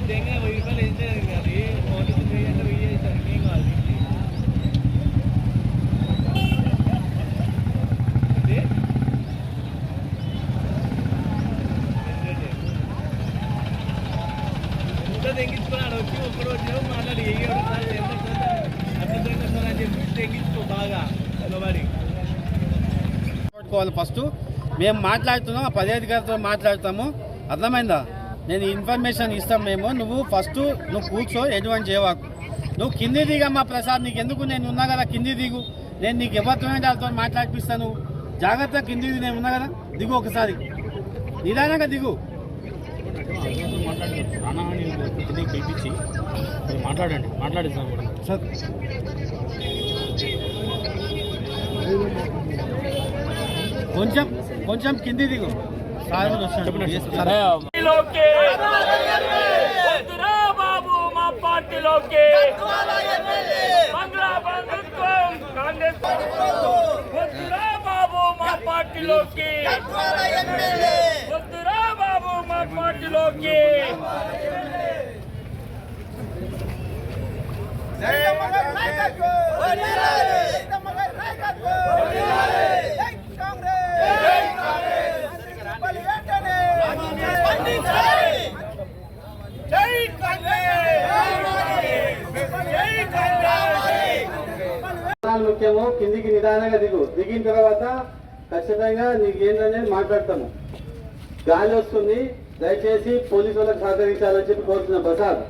దెంగే 1000 రూపాయలు వేసేది అది మోటార్ చేయాలంటే వేసేసారు ఏం కాదు ఎంత తెగించుకున్నాడు వచ్చి ఒక్కడు వచ్చావు మాట్లాడి అట్లా అని చెప్పి తెగించుకో బాగా పట్టుకోవాలి. ఫస్ట్ మేము మాట్లాడుతున్నాం, ఆ పదే అధికారితో మాట్లాడతాము, అర్థమైందా? నేను ఇన్ఫర్మేషన్ ఇస్తాం మేము. నువ్వు ఫస్ట్ నువ్వు కూర్చో, ఎటువంటి చేయవాకు. నువ్వు కింది దిగమ్మా ప్రసాద్, నీకు ఎందుకు? నేను ఉన్నా కదా, కింది దిగు. నేను నీకు ఎవరితోనే వాళ్ళతో మాట్లాడిపిస్తాను. జాగ్రత్త, కింది నేను ఉన్నా కదా, దిగు. ఒకసారి నిదానంగా దిగు. మాట్లాడండి, మాట్లాడిస్తాను సార్. కొంచెం కొంచెం కింది దిగు. బాబు మా పార్టీలోకి కాంగ్రెస్ బాబు మా పార్టీలోకి వద్దురా బాబు మా పార్టీలోకి ముఖ్యము. కిందికి నిదానంగా దిగు. దిగిన తర్వాత ఖచ్చితంగా నీకు ఏంటనేది మాట్లాడతాము. గాలి వస్తుంది, దయచేసి పోలీసు వాళ్ళకి సహకరించాలని చెప్పి కోరుతున్నా. ప్రసాద్